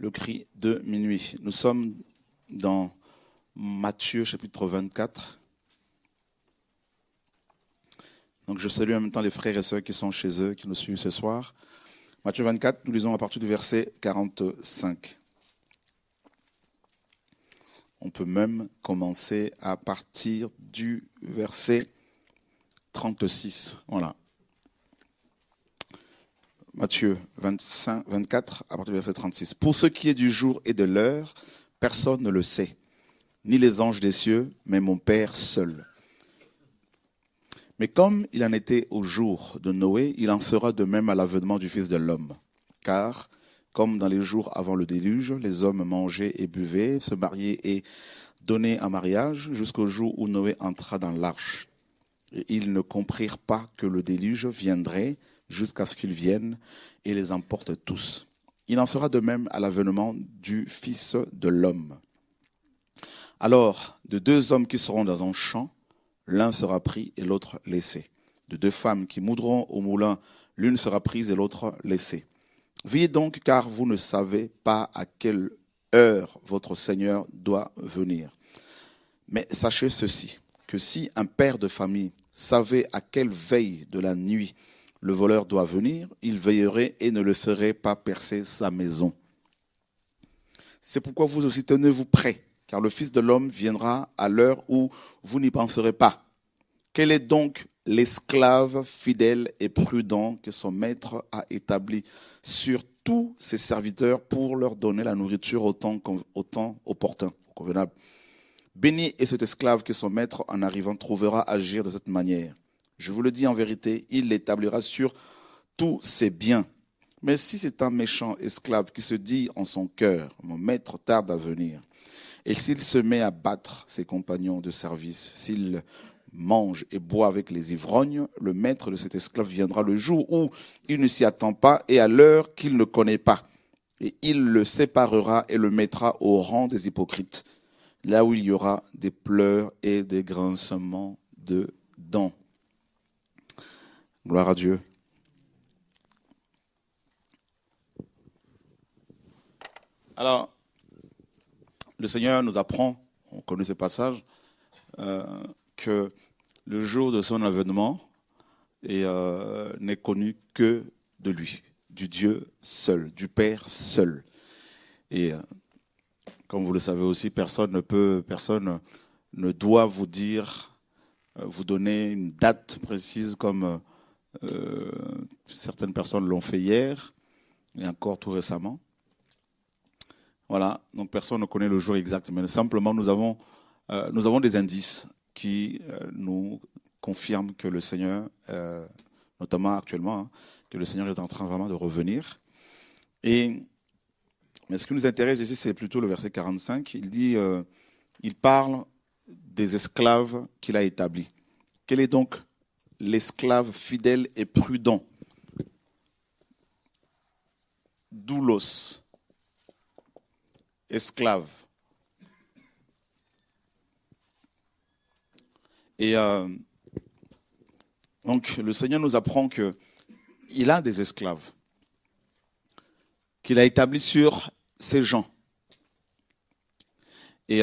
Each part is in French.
le cri de minuit. Nous sommes dans Matthieu chapitre 24. Donc je salue en même temps les frères et sœurs qui sont chez eux, qui nous suivent ce soir. Matthieu 24, nous lisons à partir du verset 45. On peut même commencer à partir du verset 36. Voilà. Matthieu 24, à partir du verset 36. Pour ce qui est du jour et de l'heure, personne ne le sait, ni les anges des cieux, mais mon Père seul. Mais comme il en était au jour de Noé, il en sera de même à l'avènement du Fils de l'homme. Car, comme dans les jours avant le déluge, les hommes mangeaient et buvaient, se mariaient et donnaient en mariage, jusqu'au jour où Noé entra dans l'arche. Et ils ne comprirent pas que le déluge viendrait jusqu'à ce qu'il vienne et les emporte tous. Il en sera de même à l'avènement du Fils de l'homme. Alors, de deux hommes qui seront dans un champ, l'un sera pris et l'autre laissé. De deux femmes qui moudront au moulin, l'une sera prise et l'autre laissée. Veillez donc, car vous ne savez pas à quelle heure votre Seigneur doit venir. Mais sachez ceci, que si un père de famille savait à quelle veille de la nuit le voleur doit venir, il veillerait et ne laisserait pas percer sa maison. C'est pourquoi vous aussi tenez-vous prêts, car le Fils de l'homme viendra à l'heure où vous n'y penserez pas. Quel est donc l'esclave fidèle et prudent que son maître a établi sur tous ses serviteurs pour leur donner la nourriture au temps opportun, convenable? Béni est cet esclave que son maître, en arrivant, trouvera agir de cette manière. Je vous le dis en vérité, il l'établira sur tous ses biens. Mais si c'est un méchant esclave qui se dit en son cœur, mon maître tarde à venir, et s'il se met à battre ses compagnons de service, s'il mange et boit avec les ivrognes, le maître de cet esclave viendra le jour où il ne s'y attend pas et à l'heure qu'il ne connaît pas. Et il le séparera et le mettra au rang des hypocrites, là où il y aura des pleurs et des grincements de dents. Gloire à Dieu. Alors, le Seigneur nous apprend, on connaît ce passage, que le jour de son avènement n'est connu que de lui, du Dieu seul, du Père seul. Et comme vous le savez aussi, personne ne doit vous dire, vous donner une date précise comme certaines personnes l'ont fait hier et encore tout récemment. Voilà, donc personne ne connaît le jour exact, mais simplement nous avons des indices qui nous confirment que le Seigneur, notamment actuellement, que le Seigneur est en train vraiment de revenir. Mais ce qui nous intéresse ici, c'est plutôt le verset 45. Il dit, il parle des esclaves qu'il a établis. Quel est donc l'esclave fidèle et prudent? Doulos. Esclave. Et donc le Seigneur nous apprend qu'il a des esclaves, qu'il a établis sur ces gens. Et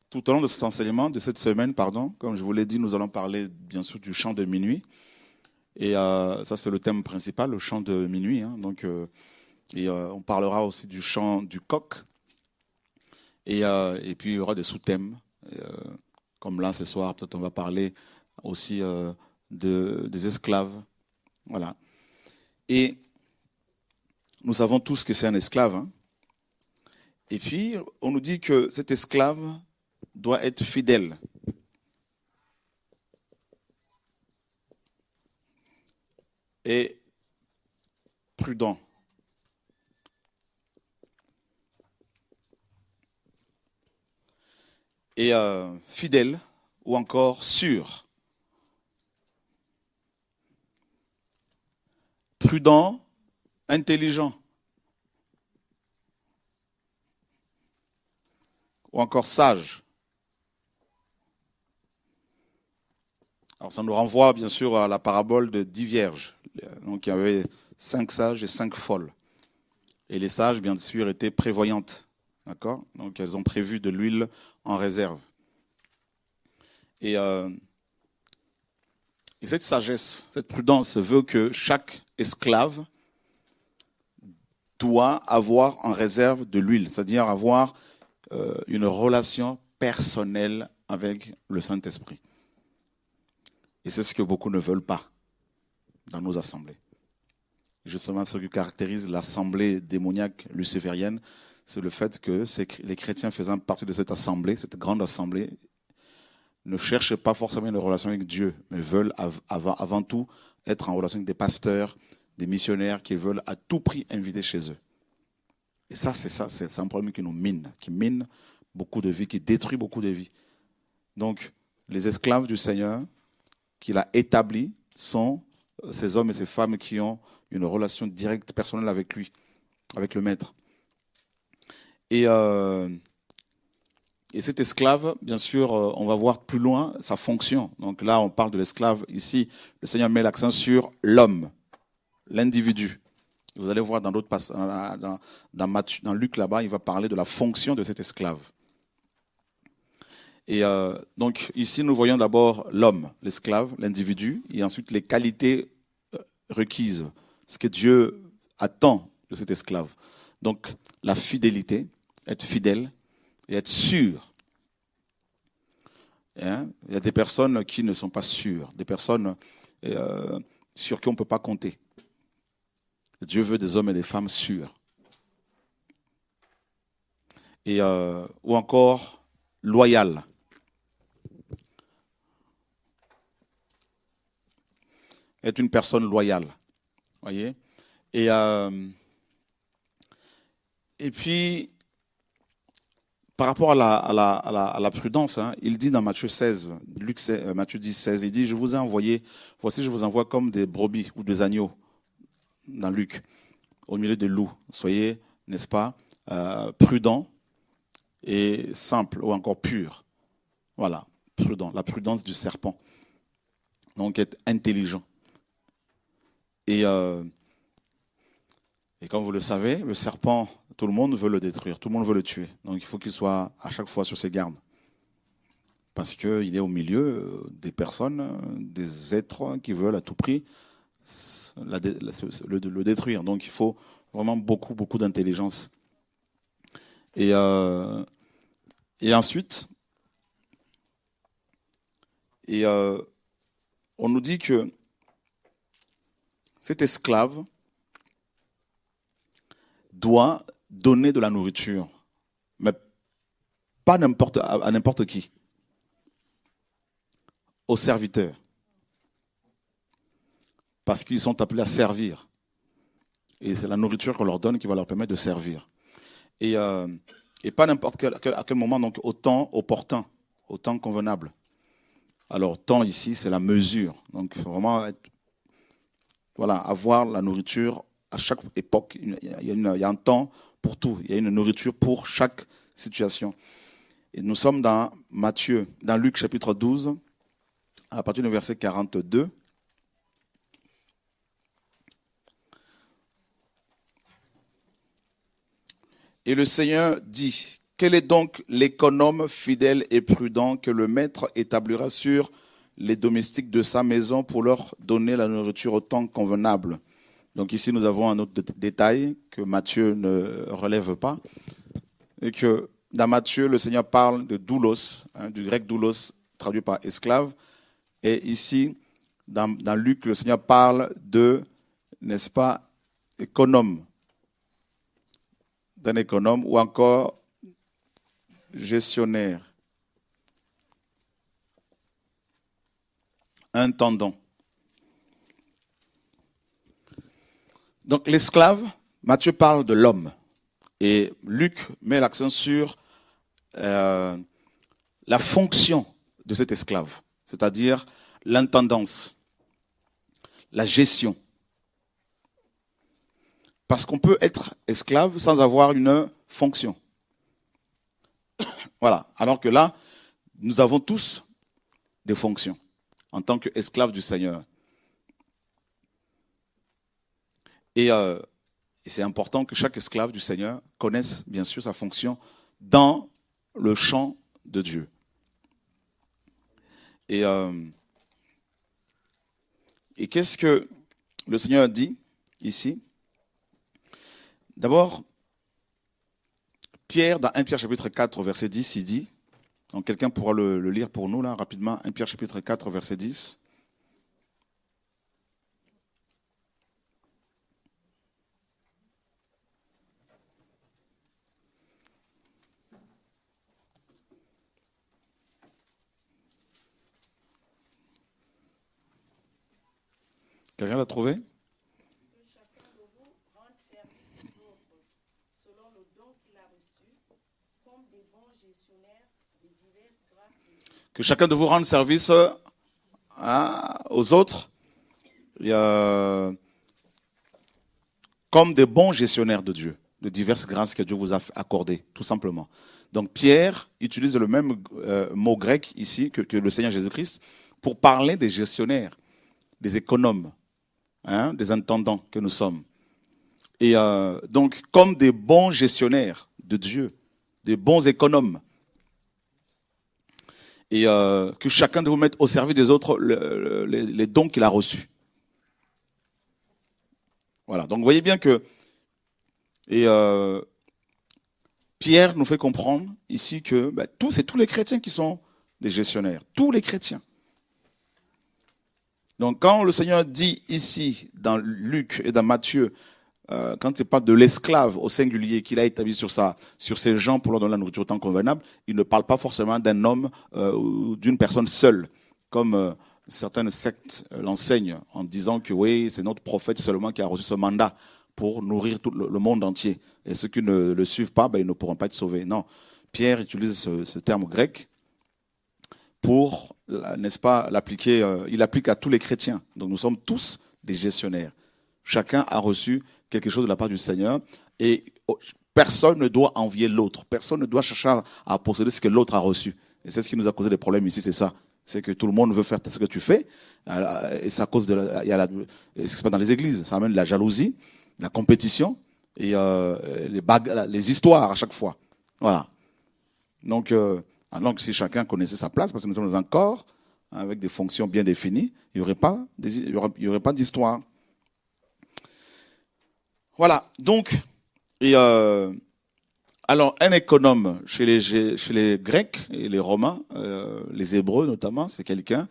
tout au long de cet enseignement, de cette semaine, comme je vous l'ai dit, nous allons parler bien sûr du chant de minuit. Et ça, c'est le thème principal, le chant de minuit. Donc, on parlera aussi du chant du coq. Et puis, il y aura des sous-thèmes. Comme là, ce soir, peut-être on va parler aussi des esclaves. Voilà. Et nous savons tous que c'est un esclave. Et puis, on nous dit que cet esclave doit être fidèle. Et prudent. Et fidèle ou encore sûr. Prudent, intelligent. Ou encore sage. Alors ça nous renvoie bien sûr à la parabole de 10 vierges. Donc il y avait 5 sages et 5 folles. Et les sages, bien sûr, étaient prévoyantes. D'accord? Donc, elles ont prévu de l'huile en réserve. Et cette sagesse, cette prudence veut que chaque esclave doit avoir en réserve de l'huile, c'est-à-dire avoir une relation personnelle avec le Saint-Esprit. Et c'est ce que beaucoup ne veulent pas dans nos assemblées. Justement, ce qui caractérise l'assemblée démoniaque luciférienne, c'est le fait que les chrétiens faisant partie de cette assemblée, cette grande assemblée, ne cherchent pas forcément une relation avec Dieu, mais veulent avant tout être en relation avec des pasteurs, des missionnaires qui veulent à tout prix inviter chez eux. Et ça, c'est un problème qui nous mine, qui mine beaucoup de vies, qui détruit beaucoup de vies. Donc, les esclaves du Seigneur qu'il a établis sont ces hommes et ces femmes qui ont une relation directe, personnelle avec lui, avec le Maître. Et cet esclave, bien sûr, on va voir plus loin sa fonction. Donc là, on parle de l'esclave. Ici, le Seigneur met l'accent sur l'homme, l'individu. Vous allez voir dans d'autres passages, dans Luc là-bas, il va parler de la fonction de cet esclave. Et donc ici, nous voyons d'abord l'homme, l'esclave, l'individu, et ensuite les qualités requises, ce que Dieu attend de cet esclave. Donc la fidélité, être fidèle et être sûr. Hein? Il y a des personnes qui ne sont pas sûres, des personnes sur qui on ne peut pas compter. Dieu veut des hommes et des femmes sûrs. Et, ou encore loyal. Être une personne loyale. Voyez? Et puis, par rapport à la prudence, hein, il dit dans Matthieu 16, Matthieu 10, 16, il dit, je vous ai envoyé, voici je vous envoie comme des brebis ou des agneaux, dans Luc, au milieu des loups. Soyez, n'est-ce pas, prudents et simples, ou encore purs. Voilà, prudent, la prudence du serpent. Donc être intelligent. Et comme vous le savez, le serpent, tout le monde veut le détruire, tout le monde veut le tuer. Donc il faut qu'il soit à chaque fois sur ses gardes. Parce qu'il est au milieu des personnes, des êtres qui veulent à tout prix le détruire. Donc il faut vraiment beaucoup d'intelligence. Et ensuite, on nous dit que cet esclave doit donner de la nourriture, mais pas à n'importe qui, aux serviteurs, parce qu'ils sont appelés à servir. Et c'est la nourriture qu'on leur donne qui va leur permettre de servir. Et pas à quel moment, donc au temps opportun, au temps convenable. Alors, temps ici, c'est la mesure. Donc, il faut vraiment avoir la nourriture à chaque époque. Il y a un temps pour tout. Il y a une nourriture pour chaque situation. Et nous sommes dans Luc chapitre 12, à partir du verset 42. Et le Seigneur dit, quel est donc l'économe fidèle et prudent que le maître établira sur les domestiques de sa maison pour leur donner la nourriture au temps convenable? Donc ici, nous avons un autre détail que Matthieu ne relève pas. Et que dans Matthieu, le Seigneur parle de doulos, du grec doulos, traduit par esclave. Et ici, dans Luc, le Seigneur parle de, n'est-ce pas, économe. D'un économe ou encore gestionnaire. Intendant. Donc l'esclave, Matthieu parle de l'homme. Et Luc met l'accent sur la fonction de cet esclave, c'est-à-dire l'intendance, la gestion. Parce qu'on peut être esclave sans avoir une fonction. Voilà. Alors que là, nous avons tous des fonctions en tant qu'esclaves du Seigneur. Et c'est important que chaque esclave du Seigneur connaisse bien sûr sa fonction dans le champ de Dieu. Et qu'est-ce que le Seigneur dit ici? D'abord, Pierre, dans 1 Pierre chapitre 4, verset 10, il dit, donc quelqu'un pourra le lire pour nous là rapidement, 1 Pierre chapitre 4, verset 10. Quelqu'un l'a trouvé? Que chacun de vous rende service aux autres comme des bons gestionnaires de Dieu, de diverses grâces que Dieu vous a accordées, tout simplement. Donc Pierre utilise le même mot grec ici que le Seigneur Jésus-Christ pour parler des gestionnaires, des économes, des intendants que nous sommes. Et donc comme des bons gestionnaires de Dieu, des bons économes, et que chacun de vous mette au service des autres les dons qu'il a reçus. Voilà, donc vous voyez bien que Pierre nous fait comprendre ici que c'est tous les chrétiens qui sont des gestionnaires, tous les chrétiens. Donc quand le Seigneur dit ici, dans Luc et dans Matthieu, quand il parle de l'esclave au singulier qu'il a établi sur ses gens pour leur donner la nourriture au temps convenable, il ne parle pas forcément d'un homme ou d'une personne seule, comme certaines sectes l'enseignent en disant que oui, c'est notre prophète seulement qui a reçu ce mandat pour nourrir tout le monde entier. Et ceux qui ne le suivent pas, ils ne pourront pas être sauvés. Non, Pierre utilise ce terme grec pour, n'est-ce pas, l'appliquer. Il applique à tous les chrétiens. Donc nous sommes tous des gestionnaires. Chacun a reçu quelque chose de la part du Seigneur et personne ne doit envier l'autre. Personne ne doit chercher à posséder ce que l'autre a reçu. Et c'est ce qui nous a causé des problèmes ici, c'est ça. C'est que tout le monde veut faire ce que tu fais et ça cause il y a ce qui se passe dans les églises. Ça amène de la jalousie, la compétition et les histoires à chaque fois. Voilà. Donc, alors que si chacun connaissait sa place, parce que nous sommes dans un corps avec des fonctions bien définies, il n'y aurait pas d'histoire. Voilà, donc, alors un économe chez les Grecs et les Romains, les Hébreux notamment, c'est quelqu'un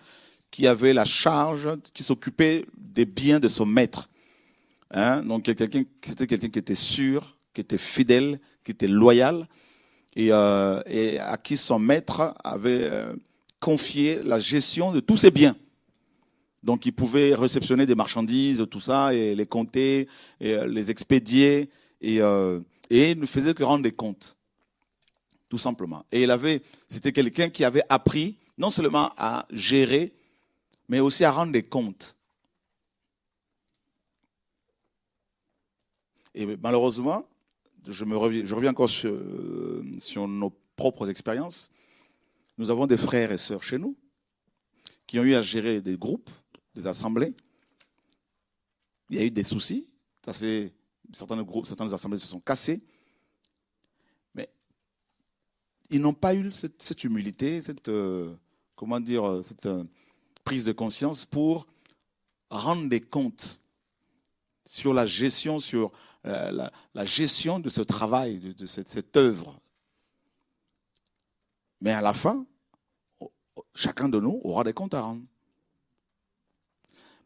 qui avait la charge, qui s'occupait des biens de son maître. Donc c'était quelqu'un qui était sûr, qui était fidèle, qui était loyal, et à qui son maître avait confié la gestion de tous ses biens. Donc, il pouvait réceptionner des marchandises, tout ça, et les compter, et les expédier, et il ne faisait que rendre des comptes, tout simplement. Et c'était quelqu'un qui avait appris non seulement à gérer, mais aussi à rendre des comptes. Et malheureusement, je reviens encore sur nos propres expériences. Nous avons des frères et sœurs chez nous qui ont eu à gérer des groupes, des assemblées. Il y a eu des soucis. Certains assemblées se sont cassées. Mais ils n'ont pas eu cette humilité, cette prise de conscience pour rendre des comptes sur la gestion, la gestion de ce travail, de cette œuvre. Mais à la fin, chacun de nous aura des comptes à rendre.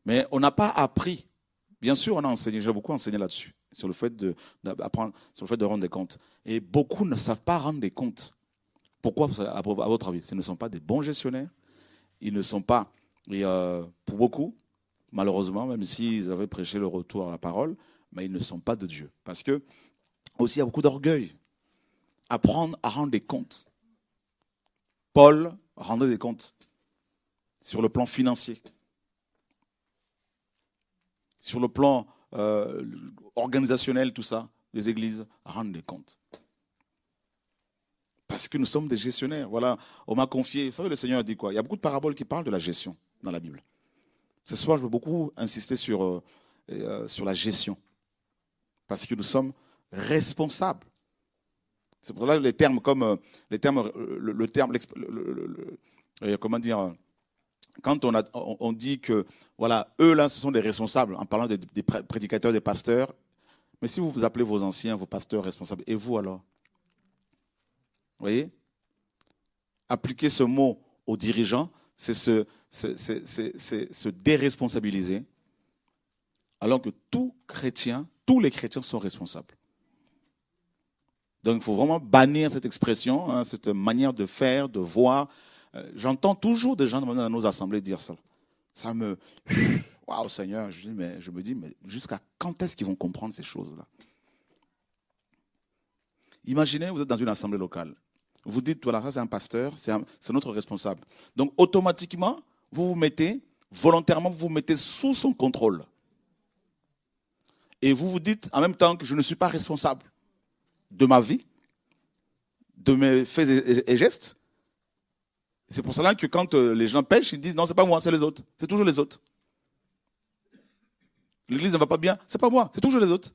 Mais on n'a pas appris. Bien sûr, on a enseigné, j'ai beaucoup enseigné là-dessus, sur le fait d'apprendre, sur le fait de rendre des comptes. Et beaucoup ne savent pas rendre des comptes. Pourquoi, à votre avis? Ce ne sont pas des bons gestionnaires. Ils ne sont pas, pour beaucoup, malheureusement, même s'ils avaient prêché le retour à la parole, mais ils ne sont pas de Dieu. Parce que, aussi, il y a beaucoup d'orgueil. Apprendre à rendre des comptes. Paul rendait des comptes sur le plan financier. Sur le plan organisationnel, tout ça, les églises rendent des comptes. Parce que nous sommes des gestionnaires. Voilà, on m'a confié, vous savez, le Seigneur a dit quoi? Il y a beaucoup de paraboles qui parlent de la gestion dans la Bible. Ce soir, je veux beaucoup insister sur la gestion. Parce que nous sommes responsables. C'est pour ça que les termes comme comment dire, quand on dit que voilà, eux là, ce sont des responsables, en parlant des prédicateurs, des pasteurs. Mais si vous appelez vos anciens, vos pasteurs responsables, et vous alors? Vous voyez? Appliquer ce mot aux dirigeants, c'est se déresponsabiliser, alors que tous les chrétiens sont responsables. Donc il faut vraiment bannir cette expression, hein, cette manière de faire, de voir. J'entends toujours des gens dans nos assemblées dire ça. Ça me... Waouh Seigneur, je me dis, mais jusqu'à quand est-ce qu'ils vont comprendre ces choses-là? Imaginez, vous êtes dans une assemblée locale. Vous dites, voilà, ça c'est un pasteur, c'est notre responsable. Donc automatiquement, volontairement, vous vous mettez sous son contrôle. Et vous vous dites en même temps que je ne suis pas responsable de ma vie, de mes faits et gestes. C'est pour cela que quand les gens pêchent, ils disent non, c'est pas moi, c'est les autres. C'est toujours les autres. L'église ne va pas bien, c'est pas moi, c'est toujours les autres.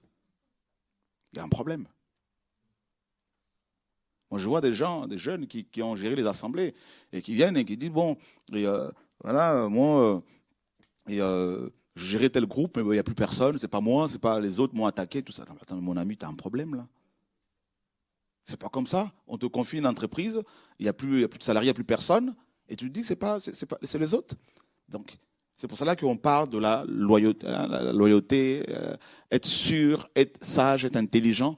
Il y a un problème. Moi, je vois des jeunes qui ont géré les assemblées et qui viennent et qui disent bon, voilà, moi, je gérais tel groupe, mais il n'y a plus personne, c'est pas moi, c'est pas les autres m'ont attaqué, tout ça. Non, attends, mon ami, tu as un problème là. C'est pas comme ça. On te confie une entreprise, il n'y a plus de salariés, il n'y a plus personne, et tu te dis que c'est les autres. Donc, c'est pour cela qu'on parle de la loyauté, hein, la loyauté, être sûr, être sage, être intelligent,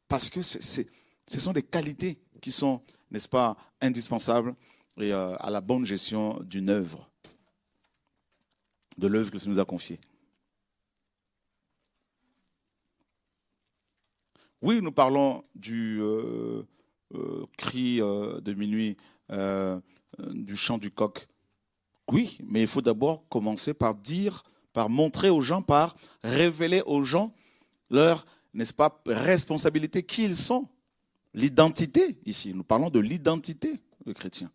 parce que ce sont des qualités qui sont, n'est-ce pas, indispensables et, à la bonne gestion d'une œuvre, de l'œuvre que Dieu nous a confiée. Oui, nous parlons du cri de minuit, du chant du coq. Oui, mais il faut d'abord commencer par montrer aux gens, par révéler aux gens leur, n'est-ce pas, responsabilité, qui ils sont. L'identité, ici, nous parlons de l'identité des chrétiens.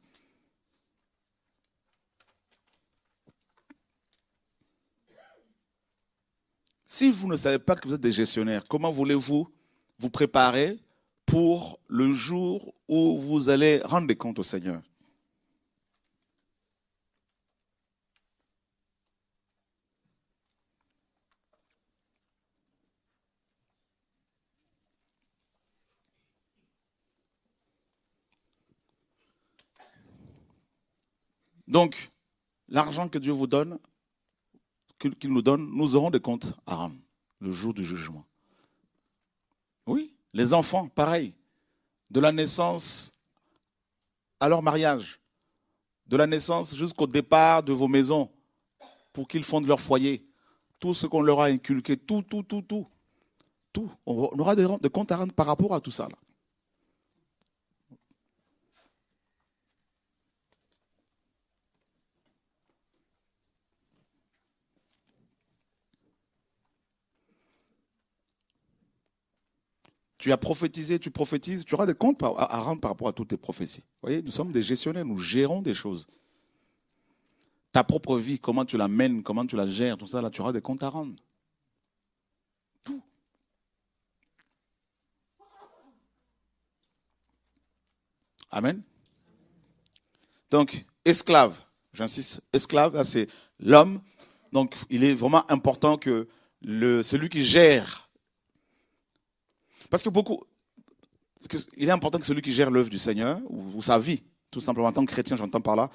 Si vous ne savez pas que vous êtes des gestionnaires, comment voulez-vous vous préparer pour le jour où vous allez rendre des comptes au Seigneur? Donc, l'argent que Dieu vous donne, qu'il nous donne, nous aurons des comptes à rendre le jour du jugement. Oui, les enfants, pareil. De la naissance à leur mariage, de la naissance jusqu'au départ de vos maisons, pour qu'ils fondent leur foyer. Tout ce qu'on leur a inculqué, tout. On aura des comptes à rendre par rapport à tout ça, là. Tu as prophétisé, tu prophétises, tu auras des comptes à rendre par rapport à toutes tes prophéties. Vous voyez, nous sommes des gestionnaires, nous gérons des choses. Ta propre vie, comment tu la mènes, comment tu la gères, tout ça, là, tu auras des comptes à rendre. Tout. Amen. Donc, esclave, j'insiste, esclave, là, c'est l'homme. Donc, il est vraiment important que celui qui gère. Parce que il est important que celui qui gère l'œuvre du Seigneur, ou sa vie, tout simplement en tant que chrétien, j'entends par là,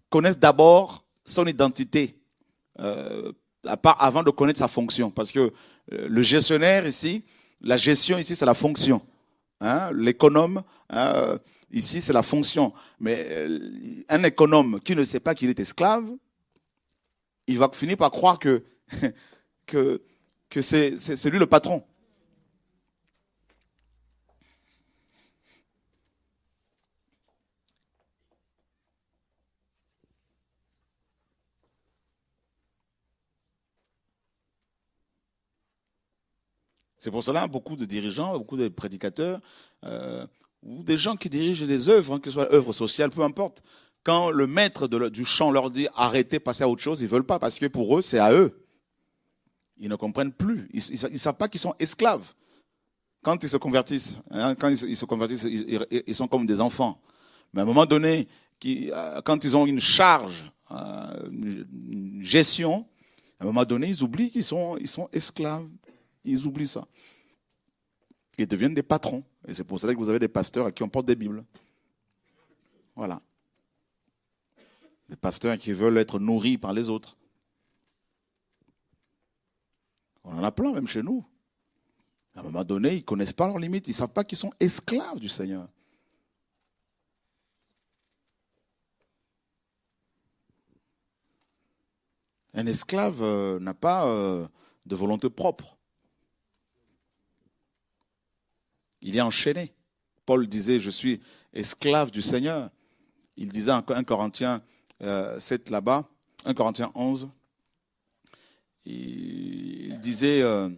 connaisse d'abord son identité, avant de connaître sa fonction. Parce que le gestionnaire ici, la gestion ici, c'est la fonction. Hein, l'économe, ici, c'est la fonction. Mais un économe qui ne sait pas qu'il est esclave, il va finir par croire que c'est lui le patron. C'est pour cela beaucoup de dirigeants, beaucoup de prédicateurs, ou des gens qui dirigent des œuvres, hein, que ce soit œuvres sociales, peu importe. Quand le maître du chant leur dit arrêtez, passez à autre chose, ils ne veulent pas parce que pour eux, c'est à eux. Ils ne comprennent plus. Ils ne savent pas qu'ils sont esclaves. Quand ils se convertissent, ils sont comme des enfants. Mais à un moment donné, quand ils ont une charge, une gestion, à un moment donné, ils oublient qu'ils sont esclaves. Ils oublient ça. Ils deviennent des patrons. Et c'est pour cela que vous avez des pasteurs à qui on porte des Bibles. Voilà. Des pasteurs qui veulent être nourris par les autres. On en a plein, même chez nous. À un moment donné, ils ne connaissent pas leurs limites. Ils ne savent pas qu'ils sont esclaves du Seigneur. Un esclave n'a pas de volonté propre. Il est enchaîné. Paul disait, je suis esclave du Seigneur. Il disait en 1 Corinthiens 7 là-bas, 1 Corinthiens 11, il disait, je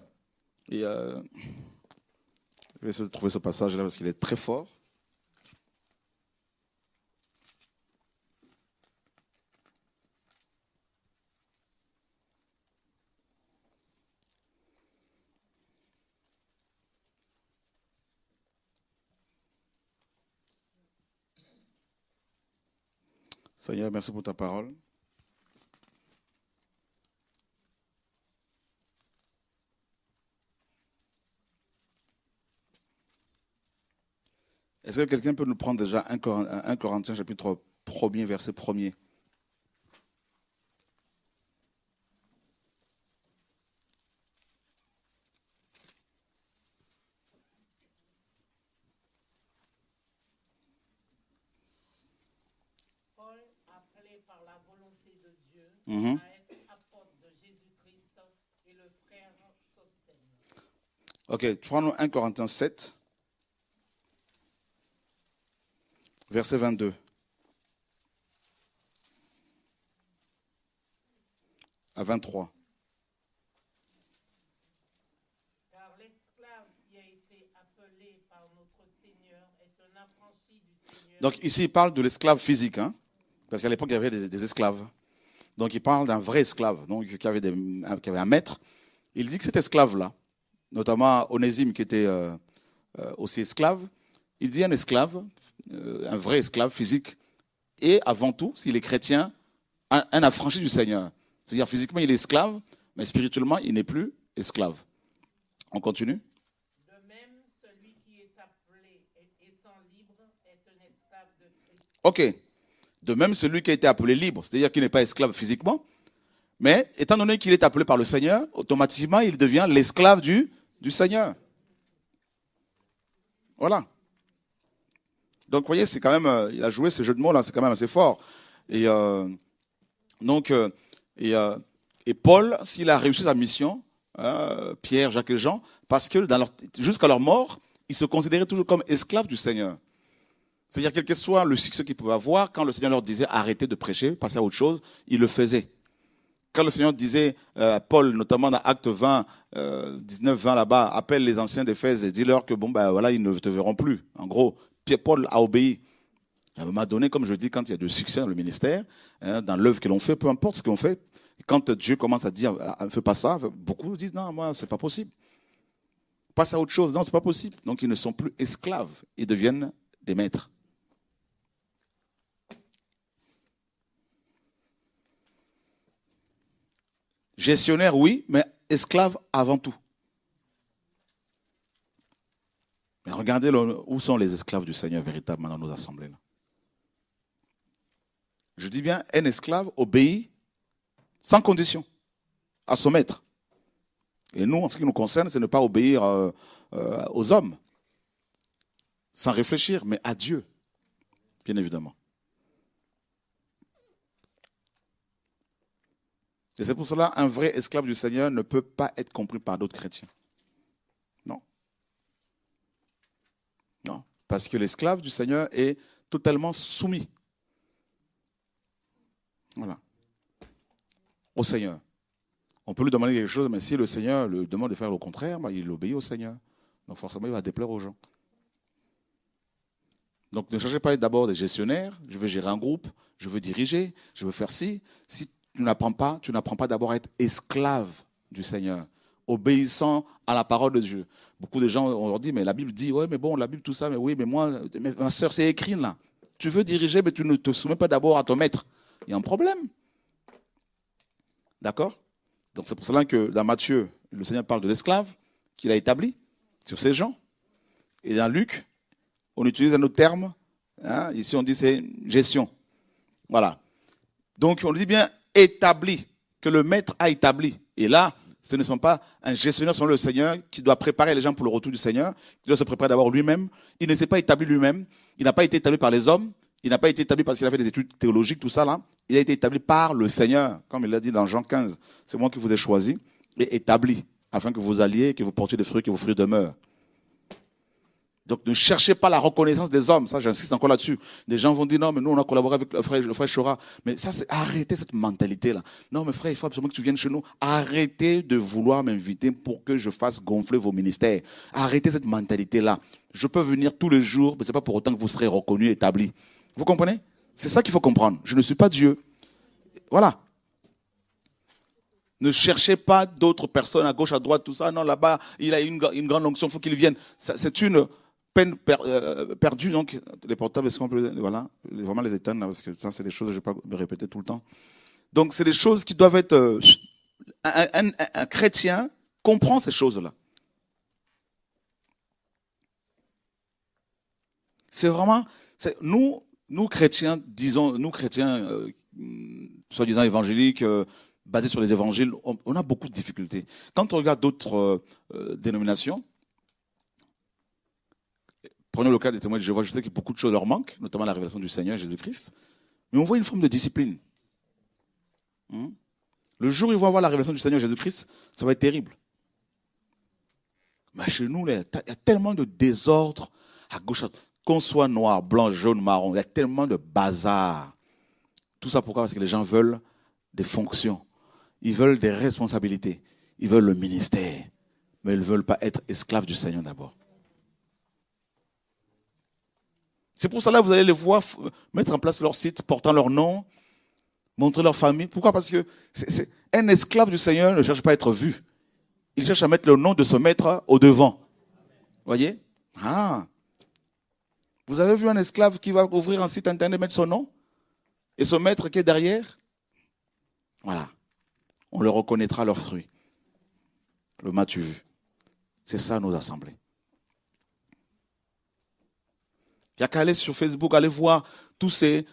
vais essayer de trouver ce passage-là parce qu'il est très fort. Seigneur, merci pour ta parole. Est-ce que quelqu'un peut nous prendre déjà 1 Corinthiens chapitre 1er, verset 1er? Paul, appelé par la volonté de Dieu Mhm. à être apôtre de Jésus-Christ et le frère Sosthène. Ok, prenons 1 Corinthiens 7, verset 22. À 23. Car l'esclave qui a été appelé par notre Seigneur est un affranchi du Seigneur. Donc ici, il parle de l'esclave physique, hein, parce qu'à l'époque, il y avait des esclaves. Donc il parle d'un vrai esclave, donc qui avait un maître. Il dit que cet esclave-là, notamment Onésime qui était aussi esclave, il dit un esclave, un vrai esclave physique, et avant tout, s'il est chrétien, un affranchi du Seigneur. C'est-à-dire physiquement, il est esclave, mais spirituellement, il n'est plus esclave. On continue. De même, celui qui est appelé étant libre est un esclave de Christ. Ok. De même, celui qui a été appelé libre, c'est-à-dire qu'il n'est pas esclave physiquement, mais étant donné qu'il est appelé par le Seigneur, automatiquement, il devient l'esclave du Seigneur. Voilà. Donc, vous voyez, c'est quand même, il a joué ce jeu de mots-là, c'est quand même assez fort. Et Paul, s'il a réussi sa mission, Pierre, Jacques et Jean, parce que jusqu'à leur mort, ils se considéraient toujours comme esclaves du Seigneur. C'est-à-dire, quel que soit le succès qu'ils pouvaient avoir, quand le Seigneur leur disait arrêtez de prêcher, passez à autre chose, ils le faisaient. Quand le Seigneur disait à Paul, notamment dans Acte 20, 19-20 là-bas, appelle les anciens d'Éphèse et dis-leur que bon, ben voilà, ils ne te verront plus. En gros, Paul a obéi. À un moment donné, comme je dis, quand il y a du succès dans le ministère, dans l'œuvre que l'on fait, peu importe ce qu'on fait, quand Dieu commence à dire fais pas ça, beaucoup disent non, moi, c'est pas possible. Passe à autre chose, non, c'est pas possible. Donc ils ne sont plus esclaves, ils deviennent des maîtres. Gestionnaire, oui, mais esclave avant tout. Mais regardez où sont les esclaves du Seigneur véritablement dans nos assemblées. Là. Je dis bien, un esclave obéit sans condition à son maître. Et nous, en ce qui nous concerne, c'est ne pas obéir aux hommes, sans réfléchir, mais à Dieu, bien évidemment. Et c'est pour cela un vrai esclave du Seigneur ne peut pas être compris par d'autres chrétiens. Non. Non. Parce que l'esclave du Seigneur est totalement soumis. Voilà. Au Seigneur. On peut lui demander quelque chose, mais si le Seigneur lui demande de faire le contraire, bah, il obéit au Seigneur. Donc forcément, il va déplaire aux gens. Donc ne cherchez pas à être d'abord des gestionnaires. Je veux gérer un groupe, je veux diriger, je veux faire ci. Si tu n'apprends pas d'abord à être esclave du Seigneur, obéissant à la parole de Dieu. Beaucoup de gens, on leur dit, mais la Bible dit, ouais, mais bon, la Bible, tout ça, mais oui, mais moi, ma soeur, c'est écrit là. Tu veux diriger, mais tu ne te soumets pas d'abord à ton maître. Il y a un problème. D'accord? Donc c'est pour cela que dans Matthieu, le Seigneur parle de l'esclave qu'il a établi sur ces gens. Et dans Luc, on utilise un autre terme. Hein, ici, on dit c'est gestion. Voilà. Donc on dit bien établi, que le maître a établi. Et là, ce ne sont pas un gestionnaire selon le Seigneur qui doit préparer les gens pour le retour du Seigneur, qui doit se préparer d'abord lui-même. Il ne s'est pas établi lui-même. Il n'a pas été établi par les hommes. Il n'a pas été établi parce qu'il a fait des études théologiques, tout ça là. Il a été établi par le Seigneur, comme il l'a dit dans Jean 15. C'est moi qui vous ai choisi et établi, afin que vous alliez, que vous portiez des fruits, que vos fruits demeurent. Donc ne cherchez pas la reconnaissance des hommes. Ça, j'insiste encore là-dessus. Des gens vont dire, non, mais nous, on a collaboré avec le frère Chora. Mais ça, c'est arrêtez cette mentalité-là. Non, mais frère, il faut absolument que tu viennes chez nous. Arrêtez de vouloir m'inviter pour que je fasse gonfler vos ministères. Arrêtez cette mentalité-là. Je peux venir tous les jours, mais ce n'est pas pour autant que vous serez reconnus, établis. Vous comprenez? C'est ça qu'il faut comprendre. Je ne suis pas Dieu. Voilà. Ne cherchez pas d'autres personnes à gauche, à droite, tout ça. Non, là-bas, il a une grande onction, il faut qu'il vienne. C'est une peine perdue. Donc, les portables, est-ce qu'on peut, voilà, vraiment les éteindre, parce que ça, c'est des choses que je ne vais pas me répéter tout le temps. Donc, c'est des choses qui doivent être... un chrétien comprend ces choses-là. C'est vraiment... Nous chrétiens, disons, nous chrétiens, soi-disant évangéliques, basés sur les évangiles, on a beaucoup de difficultés. Quand on regarde d'autres dénominations, prenons le cas des témoins de Jéhovah, je sais que beaucoup de choses leur manquent, notamment la révélation du Seigneur Jésus-Christ, mais on voit une forme de discipline. Le jour où ils vont avoir la révélation du Seigneur Jésus-Christ, ça va être terrible. Mais chez nous, il y a tellement de désordre à gauche, à droite. Qu'on soit noir, blanc, jaune, marron, il y a tellement de bazar. Tout ça pourquoi? Parce que les gens veulent des fonctions. Ils veulent des responsabilités. Ils veulent le ministère. Mais ils ne veulent pas être esclaves du Seigneur d'abord. C'est pour cela que vous allez les voir mettre en place leur site, portant leur nom, montrer leur famille. Pourquoi? Parce que un esclave du Seigneur ne cherche pas à être vu. Il cherche à mettre le nom de ce maître au devant. Voyez? Vous avez vu un esclave qui va ouvrir un site internet et mettre son nom? Et ce maître qui est derrière? Voilà. On le reconnaîtra à leurs fruits. Le m'as-tu vu? C'est ça nos assemblées. Il n'y a qu'à aller sur Facebook, aller voir toutes ces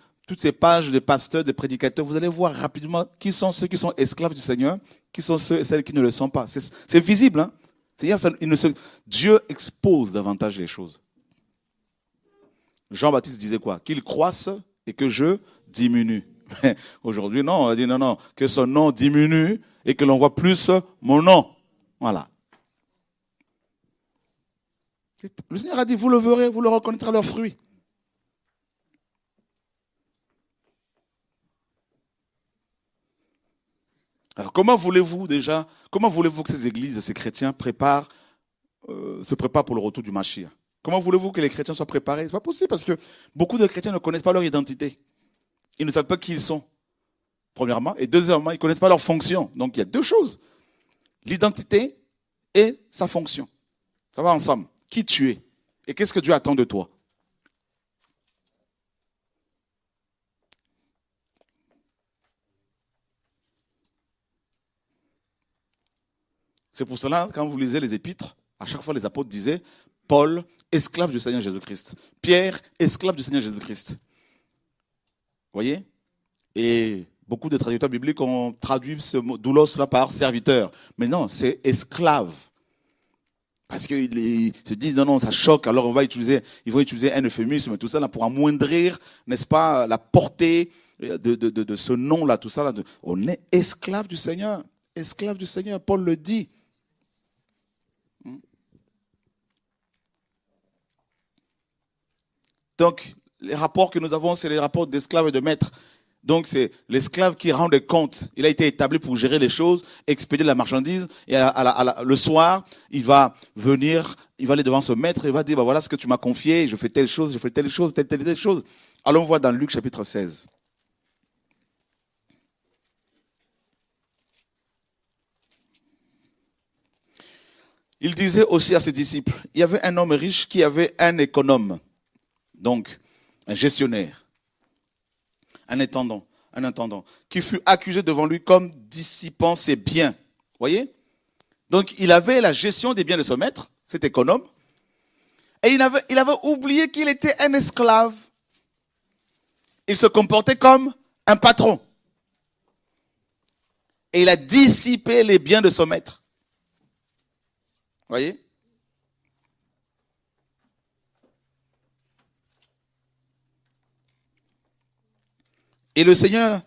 pages de pasteurs, de prédicateurs. Vous allez voir rapidement qui sont ceux qui sont esclaves du Seigneur, qui sont ceux et celles qui ne le sont pas. C'est visible. Hein? C'est-à-dire, Dieu expose davantage les choses. Jean-Baptiste disait quoi? Qu'il croisse et que je diminue. Mais aujourd'hui, non, on a dit non, que son nom diminue et que l'on voit plus mon nom. Voilà. Le Seigneur a dit, vous le verrez, vous le reconnaîtrez à leurs fruits. Alors comment voulez-vous que ces églises, ces chrétiens se préparent pour le retour du Mashiach? Comment voulez-vous que les chrétiens soient préparés? Ce n'est pas possible parce que beaucoup de chrétiens ne connaissent pas leur identité. Ils ne savent pas qui ils sont, premièrement. Et deuxièmement, ils ne connaissent pas leur fonction. Donc il y a deux choses. L'identité et sa fonction. Ça va ensemble. Qui tu es et qu'est-ce que Dieu attend de toi? C'est pour cela, quand vous lisez les épîtres, à chaque fois les apôtres disaient, Paul, esclave du Seigneur Jésus-Christ. Pierre, esclave du Seigneur Jésus-Christ. Vous voyez? Et beaucoup de traducteurs bibliques ont traduit ce mot doulos là par serviteur. Mais non, c'est esclave. Parce qu'ils se disent, non, ça choque, alors ils vont utiliser un euphémisme, tout ça là, pour amoindrir, n'est-ce pas, la portée de ce nom-là, tout ça là. On est esclave du Seigneur. Esclave du Seigneur, Paul le dit. Donc, les rapports que nous avons, c'est les rapports d'esclaves et de maîtres. Donc, c'est l'esclave qui rend des comptes. Il a été établi pour gérer les choses, expédier la marchandise. Et le soir, il va aller devant ce maître et il va dire, voilà ce que tu m'as confié, je fais telle chose, telle chose. Allons voir dans Luc chapitre 16. il disait aussi à ses disciples, il y avait un homme riche qui avait un économe, donc un gestionnaire, un intendant, qui fut accusé devant lui comme dissipant ses biens. Voyez? Donc il avait la gestion des biens de son maître, cet économe, et il avait oublié qu'il était un esclave. Il se comportait comme un patron. Et il a dissipé les biens de son maître. Voyez? Et le Seigneur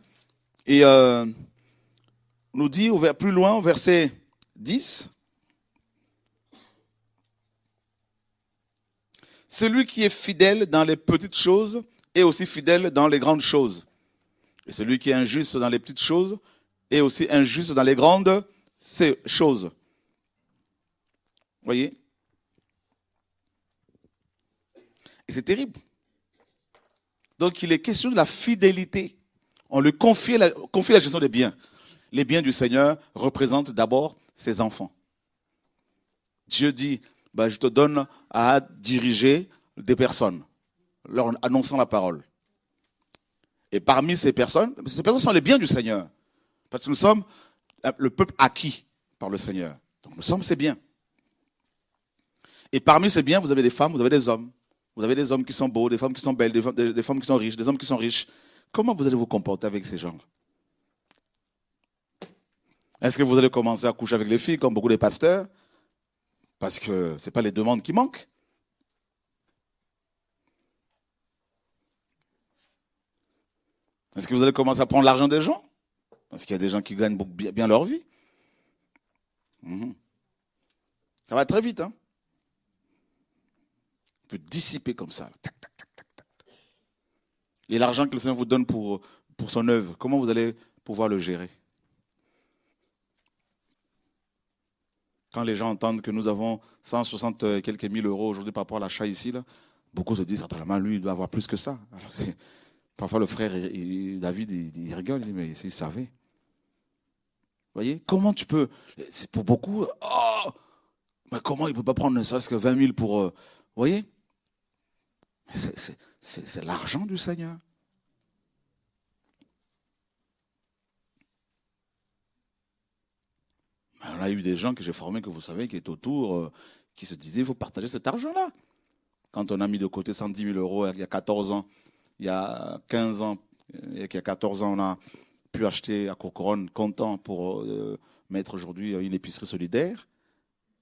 nous dit plus loin, au verset 10, celui qui est fidèle dans les petites choses est aussi fidèle dans les grandes choses. Et celui qui est injuste dans les petites choses est aussi injuste dans les grandes choses. Voyez? Et c'est terrible. Donc il est question de la fidélité. On lui confie la gestion des biens. Les biens du Seigneur représentent d'abord ses enfants. Dieu dit, je te donne à diriger des personnes, leur annonçant la parole. Et parmi ces personnes sont les biens du Seigneur. Parce que nous sommes le peuple acquis par le Seigneur. Donc nous sommes ses biens. Et parmi ces biens, vous avez des femmes, vous avez des hommes. Vous avez des hommes qui sont beaux, des femmes qui sont belles, des femmes qui sont riches, des hommes qui sont riches. Comment vous allez vous comporter avec ces gens? Est-ce que vous allez commencer à coucher avec les filles comme beaucoup de pasteurs? Parce que ce n'est pas les demandes qui manquent. Est-ce que vous allez commencer à prendre l'argent des gens? Parce qu'il y a des gens qui gagnent bien leur vie. Ça va très vite, hein? On peut dissiper comme ça. Tac, tac, tac, tac, tac. Et l'argent que le Seigneur vous donne pour son œuvre, comment vous allez pouvoir le gérer? Quand les gens entendent que nous avons 160 et quelques mille euros aujourd'hui par rapport à l'achat ici, là, beaucoup se disent, certainement, lui, il doit avoir plus que ça. Alors, parfois, le frère David, il rigole, il dit, mais s'il savait. Vous voyez? Comment tu peux... C'est pour beaucoup, mais comment il ne peut pas prendre ne serait-ce que 20 000 pour... vous voyez? C'est l'argent du Seigneur. On a eu des gens que j'ai formés, que vous savez, qui étaient autour, qui se disaient, il faut partager cet argent-là. Quand on a mis de côté 110 000 euros il y a 14 ans, il y a 15 ans, il y a 14 ans, on a pu acheter à Courcouronne, content pour mettre aujourd'hui une épicerie solidaire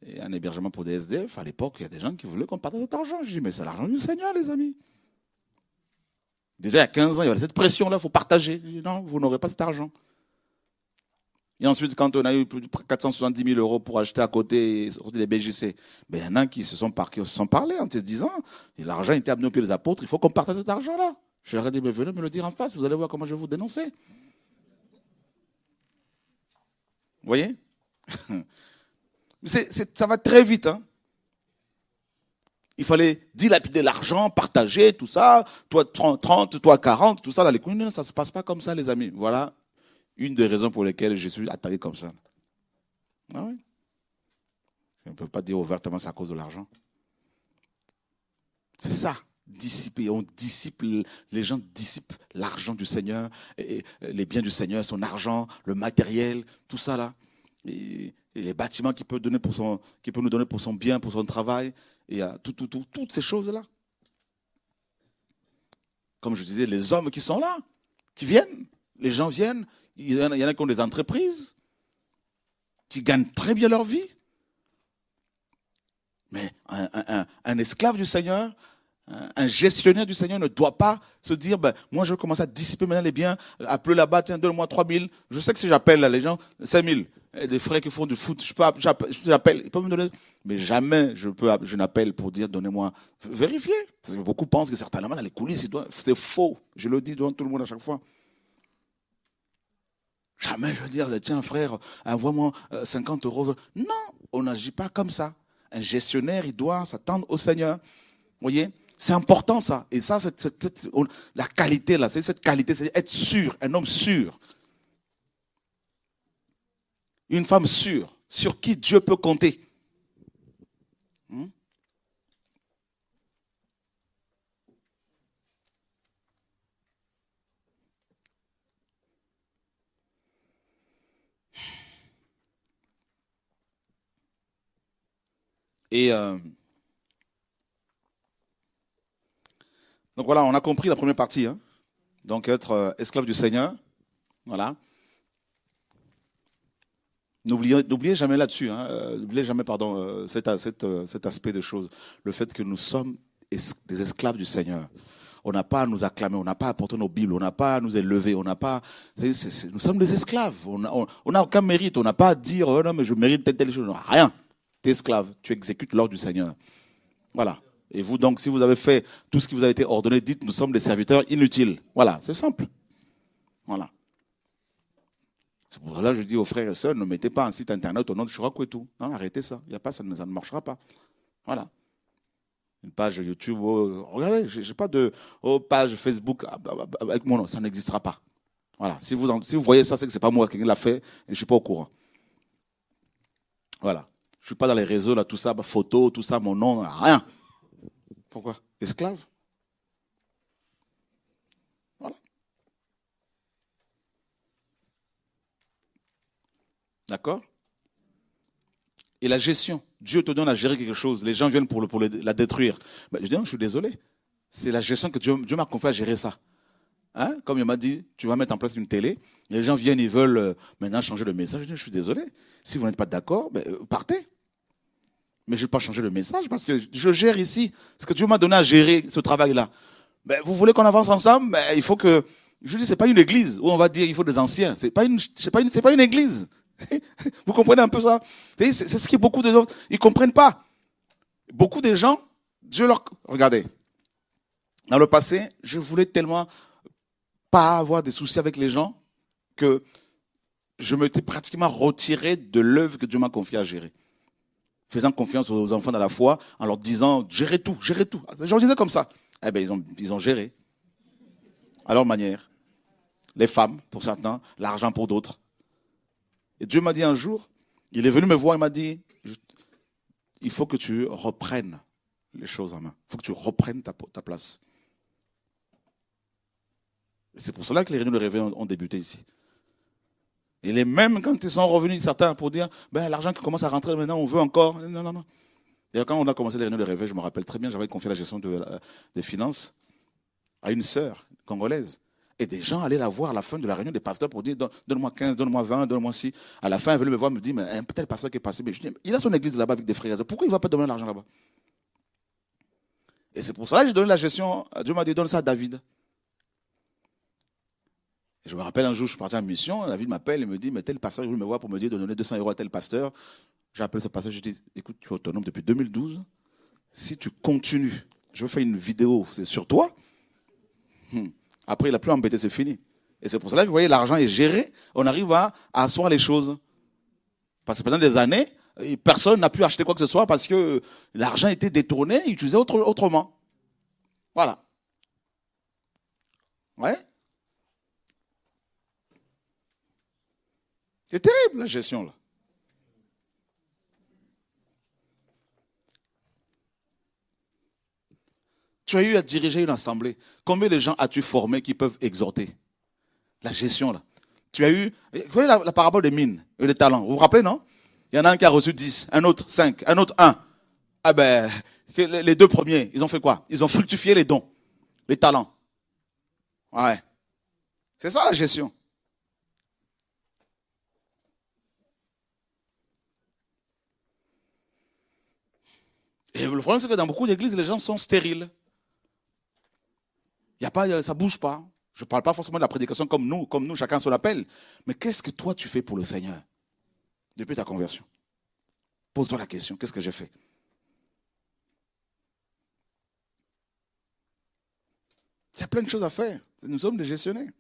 et un hébergement pour des SDF. À l'époque, il y a des gens qui voulaient qu'on partage cet argent. Je dis, mais c'est l'argent du Seigneur, les amis. Déjà, il y a 15 ans, il y avait cette pression-là, il faut partager. Je dis, non, vous n'aurez pas cet argent. Et ensuite, quand on a eu plus de 470 000 euros pour acheter à côté les BJC, il y en a qui se sont parlé en se disant, l'argent était amené au pied des apôtres, il faut qu'on partage cet argent-là. Je leur ai dit, mais venez me le dire en face, vous allez voir comment je vais vous dénoncer. Vous voyez? Ça va très vite. Hein? Il fallait dilapider l'argent, partager, tout ça. Toi 30, toi 40, tout ça. Dans les communes, ça ne se passe pas comme ça, les amis. Voilà une des raisons pour lesquelles je suis attaqué comme ça. Ah oui. Je ne peux pas dire ouvertement c'est à cause de l'argent. C'est ça, dissiper. On dissipe, les gens dissipent l'argent du Seigneur, et les biens du Seigneur, son argent, le matériel, tout ça là. Et les bâtiments qu'il peut nous donner pour son bien, pour son travail, et toutes ces choses-là. Comme je disais, les hommes qui sont là, qui viennent, les gens viennent, il y en a qui ont des entreprises, qui gagnent très bien leur vie. Mais un esclave du Seigneur, un gestionnaire du Seigneur ne doit pas se dire, moi je vais commencer à dissiper maintenant les biens, appeler là-bas, tiens, donne-moi 3 000. Je sais que si j'appelle là, les gens, 5 000. Et des frères qui font du foot, j'appelle, ils peuvent me donner. Mais jamais je n'appelle pour dire, donnez-moi. Vérifiez. Parce que beaucoup pensent que certainement dans les coulisses, c'est faux. Je le dis devant tout le monde à chaque fois. Jamais je vais dire, tiens frère, envoie-moi 50 euros. Non, on n'agit pas comme ça. Un gestionnaire, il doit s'attendre au Seigneur. Vous voyez? C'est important ça. Et ça, la qualité là, c'est cette qualité, c'est être sûr, un homme sûr. Une femme sûre, sur qui Dieu peut compter. Et donc voilà, on a compris la première partie. Hein. Donc être esclave du Seigneur. Voilà. N'oubliez jamais là-dessus, hein, n'oubliez jamais, pardon, cet aspect de choses. Le fait que nous sommes des esclaves du Seigneur. On n'a pas à nous acclamer, on n'a pas à porter nos Bibles, on n'a pas à nous élever, on n'a pas. Nous sommes des esclaves. On n'a aucun mérite. On n'a pas à dire, oh non, mais je mérite telle chose. Non, rien. Tu es esclave. Tu exécutes l'ordre du Seigneur. Voilà. Et vous, donc, si vous avez fait tout ce qui vous a été ordonné, dites, nous sommes des serviteurs inutiles. Voilà. C'est simple. Voilà. C'est pour cela que je dis aux frères et sœurs, ne mettez pas un site internet au nom de Shuraku et tout. Non, arrêtez ça. Il n'y a pas, ça ne marchera pas. Voilà. Une page YouTube, regardez, j'ai pas de page Facebook avec mon nom, ça n'existera pas. Voilà. Si vous voyez ça, c'est que c'est pas moi qui l'a fait et je suis pas au courant. Voilà. Je suis pas dans les réseaux là, tout ça, photo, tout ça, mon nom, rien. Pourquoi? Esclave. Voilà. D'accord? Et la gestion. Dieu te donne à gérer quelque chose. Les gens viennent pour la détruire. Ben, je dis non, je suis désolé. C'est la gestion que Dieu m'a confié à gérer ça. Hein? Comme il m'a dit, tu vas mettre en place une télé. Et les gens viennent, ils veulent maintenant changer le message. Je dis, je suis désolé. Si vous n'êtes pas d'accord, ben, partez. Mais je ne vais pas changer le message parce que je gère ici. Ce que Dieu m'a donné à gérer, ce travail-là. Ben, vous voulez qu'on avance ensemble? Ben, il faut que... Je dis, c'est pas une église où on va dire il faut des anciens. C'est pas une église. Vous comprenez un peu ça? C'est ce que beaucoup de gens, ils comprennent pas. Beaucoup de gens, Dieu leur... Regardez, dans le passé, je voulais tellement pas avoir des soucis avec les gens que je m'étais pratiquement retiré de l'œuvre que Dieu m'a confiée à gérer. Faisant confiance aux enfants dans la foi, en leur disant, gérez tout, gérez tout. Je leur disais comme ça. Eh bien, ils ont géré. À leur manière. Les femmes, pour certains, l'argent pour d'autres. Et Dieu m'a dit un jour, il est venu me voir, il m'a dit, il faut que tu reprennes les choses en main. Il faut que tu reprennes ta place. Et c'est pour cela que les réunions de réveil ont débuté ici. Et les mêmes, quand ils sont revenus, certains, pour dire, ben, l'argent qui commence à rentrer maintenant, on veut encore. Non, non, non. Et quand on a commencé les réunions de réveil, je me rappelle très bien, j'avais confié la gestion des finances à une sœur congolaise. Et des gens allaient la voir à la fin de la réunion des pasteurs pour dire, donne-moi 15, donne-moi 20, donne-moi 6. À la fin, elle venait me voir, me dit, mais un tel pasteur qui est passé, mais je dis, il a son église là-bas avec des frères. Pourquoi il ne va pas donner l'argent là-bas? Et c'est pour ça que j'ai donné la gestion. Dieu m'a dit, donne ça à David. Et je me rappelle un jour, je suis parti en mission, David m'appelle et me dit, mais tel pasteur, il veut me voir pour me dire de donner 200 € à tel pasteur. J'appelle ce pasteur, je dis, écoute, tu es autonome depuis 2012. Si tu continues, je vais faire une vidéo, c'est sur toi. Après, il n'a plus embêté, c'est fini. Et c'est pour cela que vous voyez, l'argent est géré, on arrive à asseoir les choses. Parce que pendant des années, personne n'a pu acheter quoi que ce soit parce que l'argent était détourné, utilisé autrement. Voilà. Ouais. C'est terrible la gestion là. Tu as eu à diriger une assemblée. Combien de gens as-tu formé qui peuvent exhorter? La gestion là. Tu as eu, vous voyez la parabole des mines et des talents. Vous vous rappelez, non? Il y en a un qui a reçu 10, un autre 5, un autre 1. Ah ben, les deux premiers, ils ont fait quoi? Ils ont fructifié les dons, les talents. Ouais. C'est ça la gestion. Et le problème, c'est que dans beaucoup d'églises, les gens sont stériles. Il y a pas, ça bouge pas. Je ne parle pas forcément de la prédication comme nous, chacun son appel. Mais qu'est-ce que toi tu fais pour le Seigneur depuis ta conversion? Pose-toi la question, qu'est-ce que j'ai fait? Il y a plein de choses à faire. Nous sommes des gestionnaires.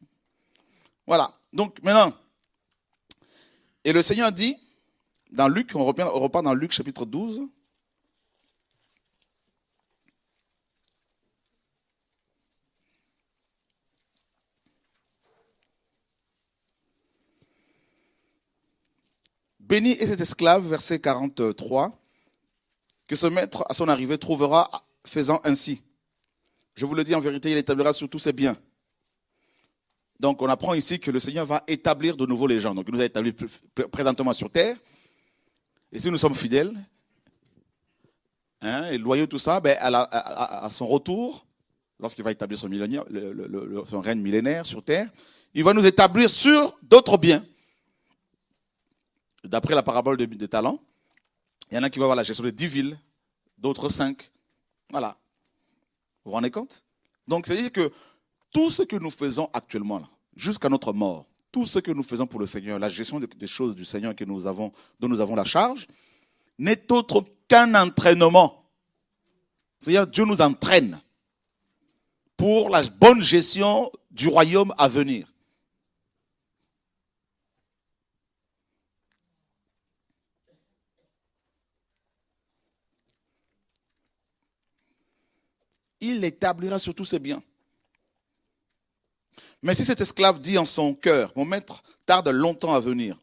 Voilà. Donc maintenant, et le Seigneur dit, dans Luc, on repart dans Luc chapitre 12. Béni est cet esclave, verset 43, que ce maître à son arrivée trouvera faisant ainsi. Je vous le dis en vérité, il établira sur tous ses biens. Donc on apprend ici que le Seigneur va établir de nouveau les gens. Donc il nous a établis présentement sur terre. Et si nous sommes fidèles, hein, et loyaux, tout ça, ben, à son retour, lorsqu'il va établir son, son règne millénaire sur terre, il va nous établir sur d'autres biens. D'après la parabole des talents, il y en a qui vont avoir la gestion de 10 villes, d'autres 5. Voilà. Vous vous rendez compte? Donc, c'est-à-dire que tout ce que nous faisons actuellement, jusqu'à notre mort, tout ce que nous faisons pour le Seigneur, la gestion des choses du Seigneur dont nous avons la charge, n'est autre qu'un entraînement. C'est-à-dire Dieu nous entraîne pour la bonne gestion du royaume à venir. Il établira sur tous ses biens. Mais si cet esclave dit en son cœur, mon maître tarde longtemps à venir,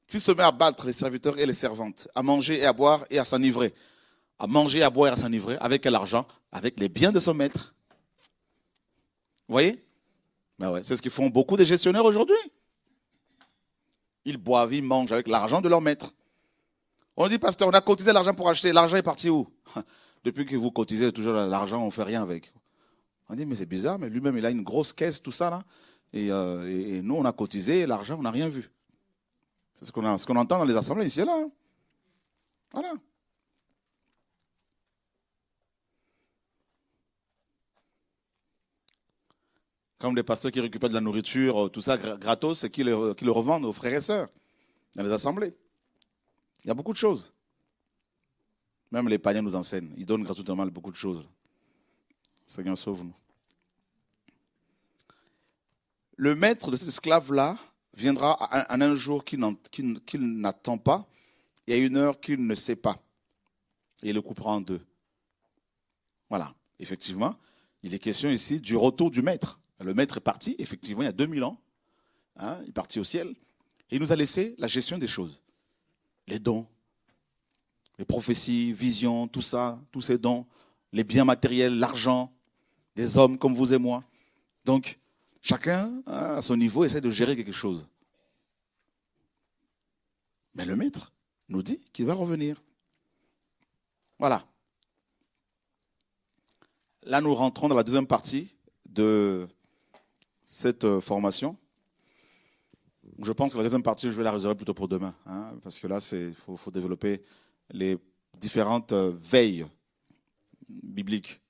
s'il se met à battre les serviteurs et les servantes, à manger et à boire et à s'enivrer, à manger, à boire et à s'enivrer, avec quel argent? Avec les biens de son maître. Vous voyez? Ben ouais, c'est ce qu'ils font beaucoup de gestionnaires aujourd'hui. Ils boivent, ils mangent avec l'argent de leur maître. On dit, pasteur, on a cotisé l'argent pour acheter. L'argent est parti où? Depuis que vous cotisez toujours l'argent, on ne fait rien avec. On dit, mais c'est bizarre, mais lui-même, il a une grosse caisse, tout ça, là. Et nous, on a cotisé, l'argent, on n'a rien vu. C'est ce qu'on entend dans les assemblées ici et là. Voilà. Comme des pasteurs qui récupèrent de la nourriture, tout ça gratos, et qui le revendent aux frères et sœurs dans les assemblées. Il y a beaucoup de choses. Même les païens nous enseignent. Ils donnent gratuitement beaucoup de choses. Seigneur, sauve-nous. Le maître de cet esclave-là viendra en un jour qu'il n'attend pas et à une heure qu'il ne sait pas. Et il le coupera en deux. Voilà. Effectivement, il est question ici du retour du maître. Le maître est parti, effectivement, il y a 2000 ans. Hein, il est parti au ciel. Et il nous a laissé la gestion des choses. Les dons, les prophéties, visions, tout ça, tous ces dons, les biens matériels, l'argent, des hommes comme vous et moi. Donc, chacun, à son niveau, essaie de gérer quelque chose. Mais le maître nous dit qu'il va revenir. Voilà. Là, nous rentrons dans la deuxième partie de cette formation. Je pense que la deuxième partie, je vais la réserver plutôt pour demain. Hein, parce que là, il faut développer les différentes veilles bibliques.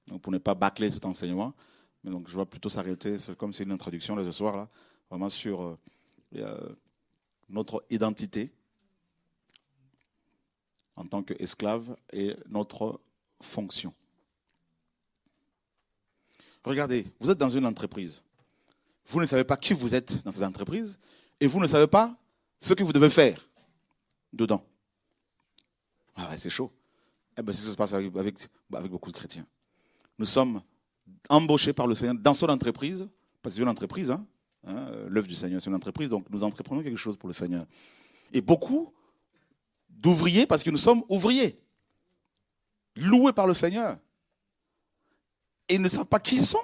Donc, pour ne pas bâcler cet enseignement. Mais donc, je vais plutôt s'arrêter, comme c'est une introduction là, ce soir, là, vraiment sur notre identité en tant qu'esclave et notre fonction. Regardez, vous êtes dans une entreprise. Vous ne savez pas qui vous êtes dans cette entreprise et vous ne savez pas ce que vous devez faire dedans. Ah ouais, c'est chaud. Eh bien, c'est ce qui se passe avec beaucoup de chrétiens. Nous sommes embauchés par le Seigneur dans son entreprise, parce que c'est une entreprise, l'œuvre du Seigneur, c'est une entreprise, donc nous entreprenons quelque chose pour le Seigneur. Et beaucoup d'ouvriers, parce que nous sommes ouvriers, loués par le Seigneur. Et ils ne savent pas qui ils sont.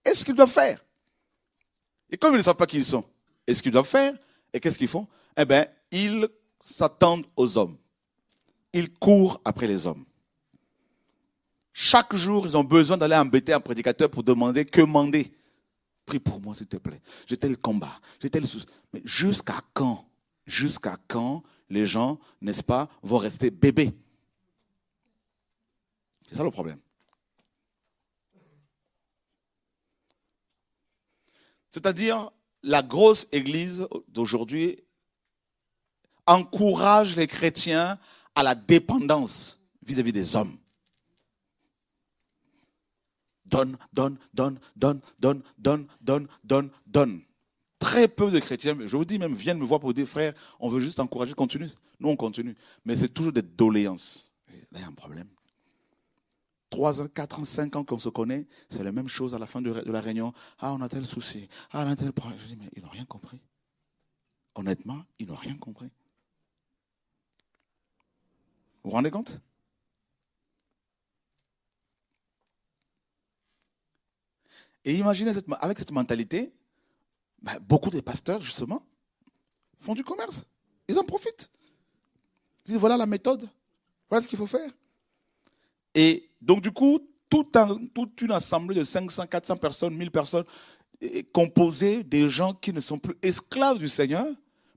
Est-ce qu'ils doivent faire? Et comme ils ne savent pas qui ils sont, est-ce qu'ils doivent faire? Et qu'est-ce qu'ils font? Eh bien, ils s'attendent aux hommes. Ils courent après les hommes. Chaque jour, ils ont besoin d'aller embêter un prédicateur pour demander que demander. Prie pour moi, s'il te plaît. J'ai tel combat, j'ai tel souci. Mais jusqu'à quand? Jusqu'à quand les gens, n'est-ce pas, vont rester bébés? C'est ça le problème. C'est-à-dire, la grosse église d'aujourd'hui encourage les chrétiens à la dépendance vis-à-vis des hommes. Donne, donne, donne, donne, donne, donne, donne, donne, donne. Très peu de chrétiens, je vous dis même, viennent me voir pour dire, frère, on veut juste encourager, continue. Nous, on continue. Mais c'est toujours des doléances. Là, il y a un problème. 3 ans, 4 ans, 5 ans qu'on se connaît, c'est la même chose à la fin de la réunion. Ah, on a tel souci. Ah, on a tel problème. Je dis, mais ils n'ont rien compris. Honnêtement, ils n'ont rien compris. Vous vous rendez compte? Et imaginez, avec cette mentalité, beaucoup de pasteurs, justement, font du commerce. Ils en profitent. Ils disent, voilà la méthode. Voilà ce qu'il faut faire. Et donc, du coup, toute une assemblée de 500, 400 personnes, 1000 personnes, est composée des gens qui ne sont plus esclaves du Seigneur,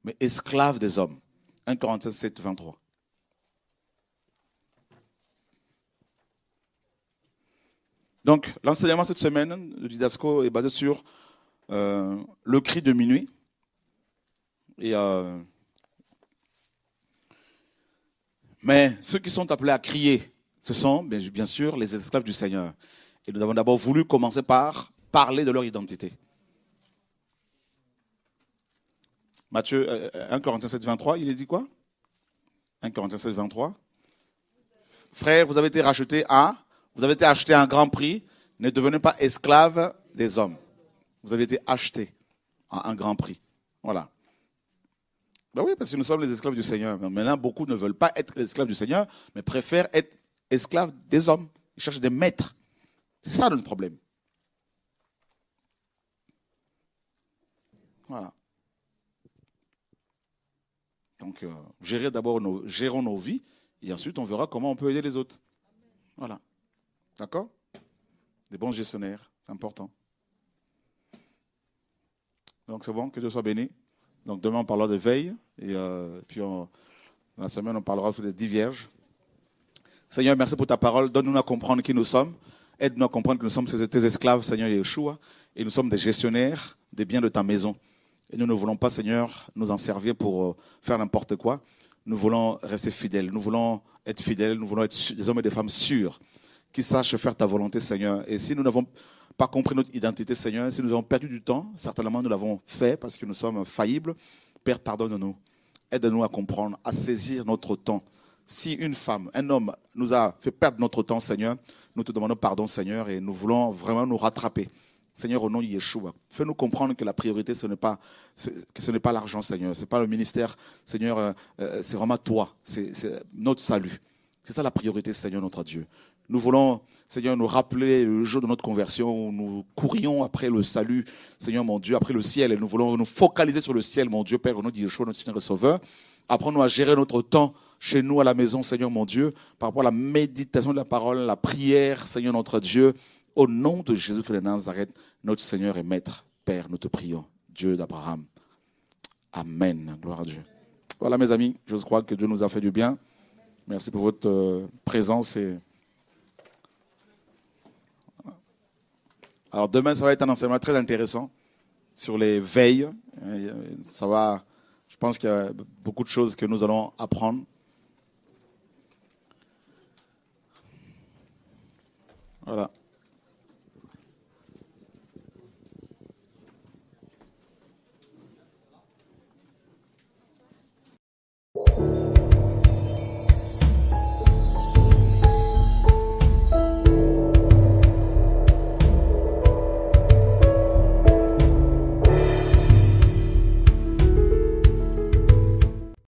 mais esclaves des hommes. 1 Corinthiens 7, 23. Donc, l'enseignement cette semaine, le Didasco est basé sur le cri de minuit. Et, mais ceux qui sont appelés à crier, ce sont bien sûr les esclaves du Seigneur. Et nous avons d'abord voulu commencer par parler de leur identité. Matthieu 1 Corinthiens 7, 23, il est dit quoi? 1 Corinthiens 7, 23. Frères, vous avez été rachetés vous avez été achetés à un grand prix. Ne devenez pas esclaves des hommes. Vous avez été achetés à un grand prix. Voilà. Ben oui, parce que nous sommes les esclaves du Seigneur. Mais maintenant, beaucoup ne veulent pas être esclaves du Seigneur, mais préfèrent être esclaves des hommes. Ils cherchent des maîtres. C'est ça notre problème. Voilà. Donc, gérons nos vies, et ensuite on verra comment on peut aider les autres. Voilà. D'accord? Des bons gestionnaires, c'est important. Donc c'est bon, que Dieu soit béni. Donc demain on parlera de veille, et puis la semaine on parlera sur les 10 vierges. Seigneur, merci pour ta parole. Donne-nous à comprendre qui nous sommes. Aide-nous à comprendre que nous sommes tes esclaves, Seigneur Yeshua, et nous sommes des gestionnaires des biens de ta maison. Et nous ne voulons pas, Seigneur, nous en servir pour faire n'importe quoi. Nous voulons rester fidèles. Nous voulons être fidèles. Nous voulons être des hommes et des femmes sûrs qui sachent faire ta volonté, Seigneur. Et si nous n'avons pas compris notre identité, Seigneur, si nous avons perdu du temps, certainement nous l'avons fait parce que nous sommes faillibles. Père, pardonne-nous. Aide-nous à comprendre, à saisir notre temps. Si une femme, un homme nous a fait perdre notre temps, Seigneur, nous te demandons pardon, Seigneur, et nous voulons vraiment nous rattraper. Seigneur, au nom de Yeshua, fais-nous comprendre que la priorité, ce n'est pas l'argent, Seigneur. Ce n'est pas le ministère, Seigneur, c'est vraiment toi. C'est notre salut. C'est ça la priorité, Seigneur, notre Dieu. Nous voulons, Seigneur, nous rappeler le jour de notre conversion où nous courions après le salut, Seigneur, mon Dieu, après le ciel. Et nous voulons nous focaliser sur le ciel, mon Dieu, Père, au nom de Yeshua, notre Seigneur et Sauveur. Apprends-nous à gérer notre temps chez nous, à la maison, Seigneur, mon Dieu, par rapport à la méditation de la parole, la prière, Seigneur, notre Dieu. Au nom de Jésus-Christ de Nazareth, notre Seigneur et Maître, Père, nous te prions, Dieu d'Abraham. Amen. Gloire à Dieu. Voilà, mes amis, je crois que Dieu nous a fait du bien. Merci pour votre présence. Alors, demain, ça va être un enseignement très intéressant sur les veilles. Je pense qu'il y a beaucoup de choses que nous allons apprendre. Voilà.